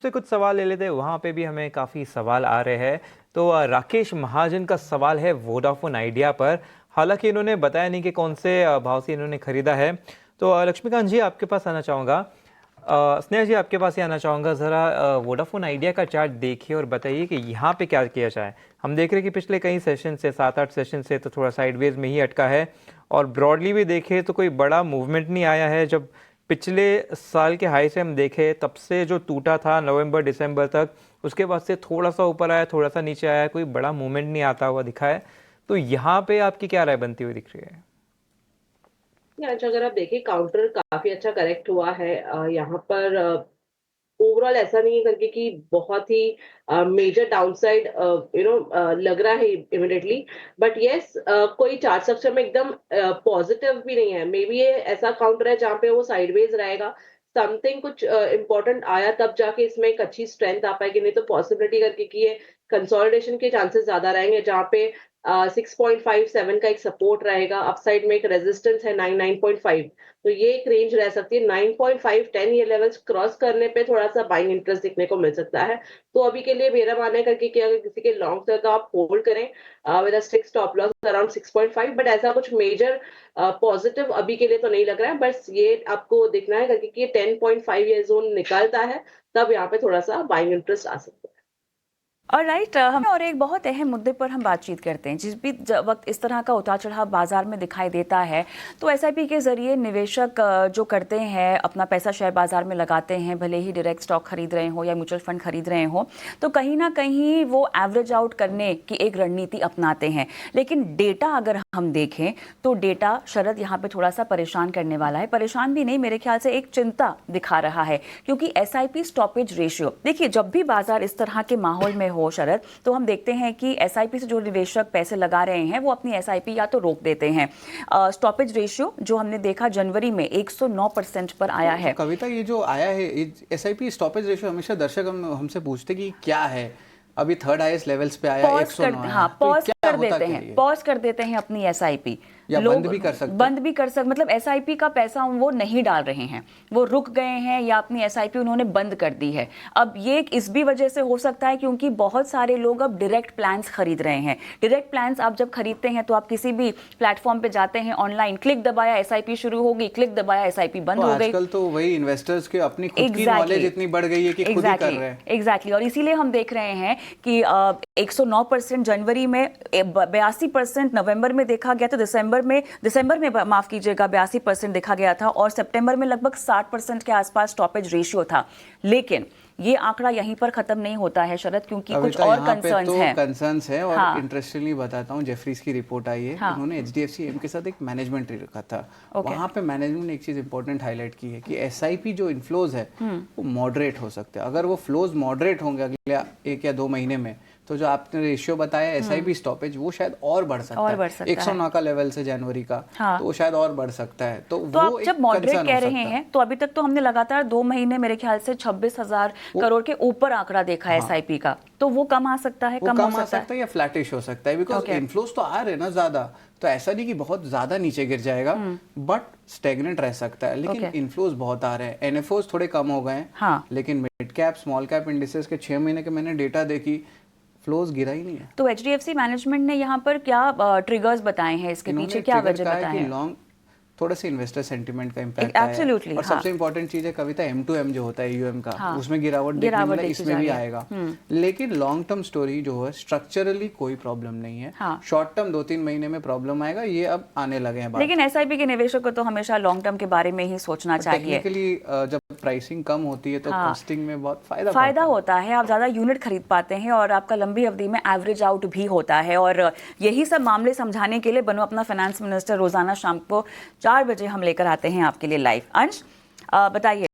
से कुछ सवाल ले लेते हैं, वहाँ पे भी हमें काफ़ी सवाल आ रहे हैं। तो राकेश महाजन का सवाल है वोडाफोन आइडिया पर। हालांकि इन्होंने बताया नहीं कि कौन से भाव से इन्होंने खरीदा है। तो लक्ष्मीकांत जी आपके पास आना चाहूँगा, स्नेहा जी आपके पास ही आना चाहूँगा। ज़रा वोडाफोन आइडिया का चार्ट देखिए और बताइए कि यहाँ पे क्या किया जाए। हम देख रहे हैं कि पिछले कई सेशन से 7-8 सेशन से तो थोड़ा साइडवेज में ही अटका है, और ब्रॉडली भी देखें तो कोई बड़ा मूवमेंट नहीं आया है। जब पिछले साल के हाई से हम देखें, तब से जो टूटा था नवंबर दिसंबर तक, उसके बाद से थोड़ा सा ऊपर आया, थोड़ा सा नीचे आया, कोई बड़ा मूवमेंट नहीं आता हुआ दिखा है। तो यहाँ पे आपकी क्या राय बनती हुई दिख रही है? आज अगर आप देखें काउंटर काफी अच्छा करेक्ट हुआ है यहाँ पर। ओवरऑल ऐसा नहीं है करके कि बहुत ही मेजर डाउनसाइड लग रहा है इमिडिएटली। बट यस, कोई चार्ट स्ट्रक्चर में एकदम पॉजिटिव भी नहीं है। मे बी ये ऐसा काउंटर है जहाँ पे वो साइडवेज रहेगा। समथिंग कुछ इंपॉर्टेंट आया तब जाके इसमें एक अच्छी स्ट्रेंथ आ पाएगी, नहीं तो पॉसिबिलिटी करके कि ये कंसोलिडेशन के चांसेस ज्यादा रहेंगे, जहाँ पे 6.57 का एक सपोर्ट रहेगा, अपसाइड में एक रेजिस्टेंस है 9.5। तो ये एक रेंज रह सकती है 9.5 10 ये लेवल्स क्रॉस करने पे थोड़ा सा बाइंग इंटरेस्ट दिखने को मिल सकता है। तो अभी के लिए मेरा मानना है करके कि अगर किसी के लॉन्ग टर्म का आप होल्ड करें with a strict stop loss around 6.5, but ऐसा कुछ मेजर पॉजिटिव अभी के लिए तो नहीं लग रहा है। बस ये आपको देखना है करके कि ये 10.5 ये जोन निकलता है, तब यहाँ पे थोड़ा सा बाइंग इंटरेस्ट आ सकता है। और राइट, हम और एक बहुत अहम मुद्दे पर हम बातचीत करते हैं। जिस भी वक्त इस तरह का उतार चढ़ाव बाजार में दिखाई देता है, तो एसआईपी के जरिए निवेशक जो करते हैं, अपना पैसा शेयर बाजार में लगाते हैं, भले ही डायरेक्ट स्टॉक खरीद रहे हो या म्यूचुअल फंड खरीद रहे हो, तो कहीं ना कहीं वो एवरेज आउट करने की एक रणनीति अपनाते हैं। लेकिन डेटा अगर हम देखें तो डेटा शरद यहाँ पे थोड़ा सा परेशान करने वाला है। परेशान भी नहीं, मेरे ख्याल से एक चिंता दिखा रहा है, क्योंकि एसआईपी स्टॉपेज रेशियो देखिए, जब भी बाजार इस तरह के माहौल में हो शरद, तो हम देखते हैं कि एसआईपी से जो निवेशक पैसे लगा रहे हैं वो अपनी एसआईपी या तो रोक देते हैं। स्टॉपेज रेशियो जो हमने देखा जनवरी में 109% पर आया है। कविता, ये जो आया है एसआईपी स्टॉपेज रेशियो, हमेशा दर्शक हमसे पूछते कि क्या है। अभी थर्ड हाईएस्ट लेवल्स पे आया, 109 आया। पॉज कर देते हैं, पॉज कर देते हैं अपनी एसआईपी, या बंद भी कर सकते, बंद भी कर सकते, मतलब एसआईपी का पैसा वो नहीं डाल रहे हैं, वो रुक गए हैं या अपनी एसआईपी उन्होंने बंद कर दी है। अब ये इस भी वजह से हो सकता है क्योंकि बहुत सारे लोग अब डायरेक्ट प्लान्स खरीद रहे हैं। डायरेक्ट प्लान्स आप जब खरीदते हैं तो आप किसी भी प्लेटफॉर्म पे जाते हैं, ऑनलाइन क्लिक दबाया एसआईपी शुरू होगी, क्लिक दबाया एसआईपी बंद हो गई। आजकल तो वही इन्वेस्टर्स के अपनी खुद की नॉलेज इतनी बढ़ गई है कि खुद ही कर रहे हैं। एग्जैक्टली, और इसीलिए हम देख रहे हैं कि 109% जनवरी में, 82% नवंबर में देखा गया, तो दिसंबर में माफ कीजिएगा 82% देखा गया था, और सितंबर में लगभग 60% के आसपास स्टॉपेज रेशियो था। लेकिन ये आंकड़ा यहीं पर खत्म नहीं होता है शरद, क्योंकि कुछ और कंसर्न्स है। और इंटरेस्टिंगली बताता हूँ, जेफरीज की रिपोर्ट आई है। उन्होंने एचडीएफसी एम के साथ एक मैनेजमेंट रखा था। वहां पे मैनेजमेंट ने एक चीज इंपॉर्टेंट हाईलाइट की है कि एसआईपी जो इनफ्लोज है वो मॉडरेट हो सकते हैं। अगर वो फ्लोज मॉडरेट होंगे अगले 1 या 2 महीने में, तो जो आपने रेशियो बताया एसआईपी स्टॉपेज, वो शायद और बढ़ सकता है। 109 का लेवल से जनवरी का, तो वो शायद और बढ़ सकता है। तो वो आप जब मॉडरेट कह रहे हैं, तो अभी तक तो हमने लगातार 2 महीने मेरे ख्याल से 26,000 करोड़ के ऊपर आंकड़ा देखा है एसआईपी का। तो वो कम आ सकता है, कम आ सकता है या फ्लैटिश हो सकता है, बिकॉज इनफ्लोज तो आ रहे हैं ना ज्यादा। तो ऐसा नहीं कि बहुत ज्यादा नीचे गिर जाएगा, बट स्टेगनेंट रह सकता है। लेकिन इनफ्लोज बहुत आ रहे हैं, एनएफओज थोड़े कम हो गए हैं। लेकिन mid cap small cap indices के 6 महीने के मैंने डेटा देखी, फ्लोज गिरा ही नहीं है। तो एचडीएफसी मैनेजमेंट ने यहाँ पर क्या ट्रिगर्स बताए हैं, इसके पीछे क्या वजह बताए हैं? थोड़ा सा इन्वेस्टर सेंटिमेंट का इम्पैक्ट आया है। और सबसे इंपॉर्टेंट चीज है कविता, M2M जो होता है यूएम का, उसमें गिरावट देखने मिला, इसमें भी आएगा। लेकिन लॉन्ग टर्म स्टोरी जो है, स्ट्रक्चरली कोई प्रॉब्लम नहीं है। शॉर्ट टर्म 2-3 महीने में प्रॉब्लम आएगा, ये अब आने लगे हैं। लेकिन एसआईपी के निवेशक को तो हमेशा लॉन्ग टर्म के बारे में ही सोचना चाहिए। टेक्निकली जब प्राइसिंग कम होती है तो कॉस्टिंग में बहुत फायदा होता है, आप ज्यादा यूनिट खरीद पाते हैं और आपका लंबी अवधि में एवरेज आउट भी होता है। और यही सब मामले समझाने के लिए बनो अपना फाइनेंस मिनिस्टर रोजाना शाम को 4 बजे हम लेकर आते हैं आपके लिए लाइव। अंश, बताइए।